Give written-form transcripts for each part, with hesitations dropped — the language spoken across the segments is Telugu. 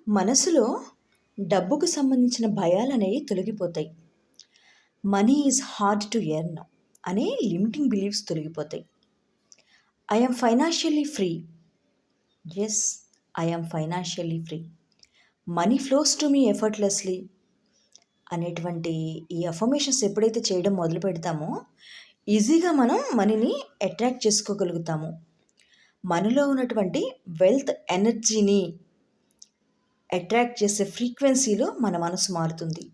మనసులో డబ్బుకు సంబంధించిన భయాలనేవి తొలగిపోతాయి. Money is hard to earn అనే లిమిటింగ్ బిలీఫ్స్ తొలగిపోతాయి. I am financially free. Yes, I am financially free. Money flows to me effortlessly అనేటువంటి ఈ అఫర్మేషన్స్ ఎప్పుడైతే చేయడం మొదలు పెడతామో ఈజీగా మనం మనీని అట్రాక్ట్ చేసుకోగలుగుతాము. మనలో ఉన్నటువంటి వెల్త్ ఎనర్జీని అట్రాక్ట్ చేసే ఫ్రీక్వెన్సీలో మన మనసు మారుతుంది.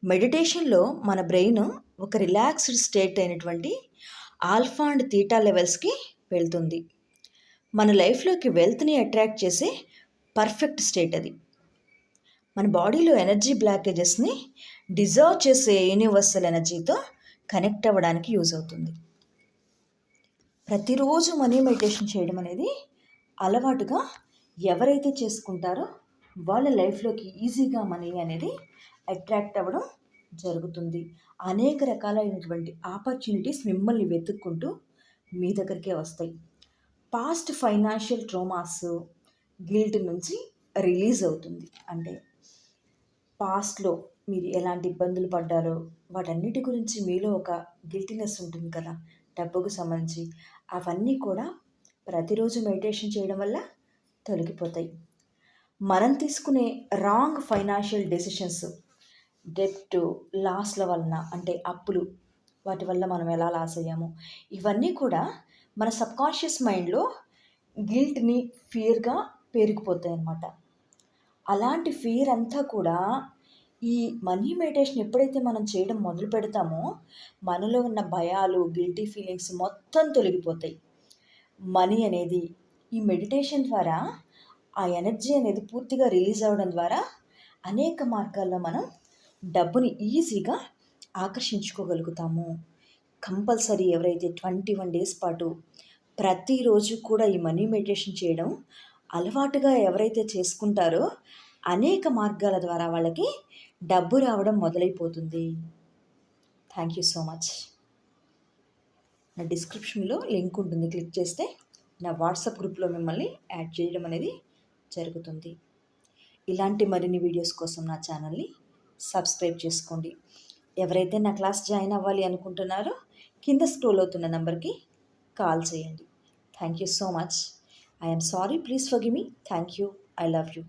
మెడిటేషన్లో మన బ్రెయిన్ ఒక రిలాక్స్డ్ స్టేట్ అయినటువంటి ఆల్ఫా అండ్ తీటా లెవెల్స్కి వెళ్తుంది. మన లైఫ్లోకి వెల్త్ని అట్రాక్ట్ చేసే పర్ఫెక్ట్ స్టేట్ అది. మన బాడీలో ఎనర్జీ బ్లాకేజెస్ని డిజాల్వ్ చేసే యూనివర్సల్ ఎనర్జీతో కనెక్ట్ అవ్వడానికి యూజ్ అవుతుంది. ప్రతిరోజు మనీ మెడిటేషన్ చేయడం అనేది అలవాటుగా ఎవరైతే చేసుకుంటారో వాళ్ళ లైఫ్లోకి ఈజీగా మనీ అనేది అట్రాక్ట్ అవ్వడం జరుగుతుంది. అనేక రకాలైనటువంటి ఆపర్చునిటీస్ మిమ్మల్ని వెతుక్కుంటూ మీ దగ్గరికే వస్తాయి. పాస్ట్ ఫైనాన్షియల్ ట్రోమాస్, గిల్ట్ నుంచి రిలీజ్ అవుతుంది. అంటే పాస్ట్లో మీరు ఎలాంటి ఇబ్బందులు పడ్డారో వాటన్నిటి గురించి మీలో ఒక గిల్టీనెస్ ఉంటుంది కదా, డబ్బుకు సంబంధించి, అవన్నీ కూడా ప్రతిరోజు మెడిటేషన్ చేయడం వల్ల తొలగిపోతాయి. మనం తీసుకునే రాంగ్ ఫైనాన్షియల్ డెసిషన్స్, డెబ్ట్, లాస్ల వలన, అంటే అప్పులు, వాటి వల్ల మనం ఎలా లాస్ అయ్యాము, ఇవన్నీ కూడా మన సబ్కాన్షియస్ మైండ్లో గిల్ట్ని, ఫియర్గా పేరుకుపోతాయి అన్నమాట. అలాంటి ఫియర్ అంతా కూడా ఈ మనీ మెడిటేషన్ ఎప్పుడైతే మనం చేయడం మొదలు పెడతామో మనలో ఉన్న భయాలు, గిల్టీ ఫీలింగ్స్ మొత్తం తొలగిపోతాయి. మనీ అనేది ఈ మెడిటేషన్ ద్వారా ఆ ఎనర్జీ అనేది పూర్తిగా రిలీజ్ అవ్వడం ద్వారా అనేక మార్గాల్లో మనం డబ్బుని ఈజీగా ఆకర్షించుకోగలుగుతాము. కంపల్సరీ ఎవరైతే 21 డేస్ పాటు ప్రతిరోజు కూడా ఈ మనీ మెడిటేషన్ చేయడం అలవాటుగా ఎవరైతే చేసుకుంటారో అనేక మార్గాల ద్వారా వాళ్ళకి డబ్బు రావడం మొదలైపోతుంది. Thank you so much. నా డిస్క్రిప్షన్లో లింక్ ఉంటుంది, క్లిక్ చేస్తే నా వాట్సాప్ గ్రూప్లో మిమ్మల్ని యాడ్ చేయడం అనేది జరుగుతుంది. ఇలాంటి మరిన్ని వీడియోస్ కోసం నా ఛానల్ని సబ్స్క్రైబ్ చేసుకోండి. ఎవరైతే నా క్లాస్ జాయిన్ అవ్వాలి అనుకుంటున్నారో కింద స్క్రోల్ అవుతున్న నెంబర్కి కాల్ చేయండి. Thank you so much. I'm sorry, please forgive me. Thank you. I love you.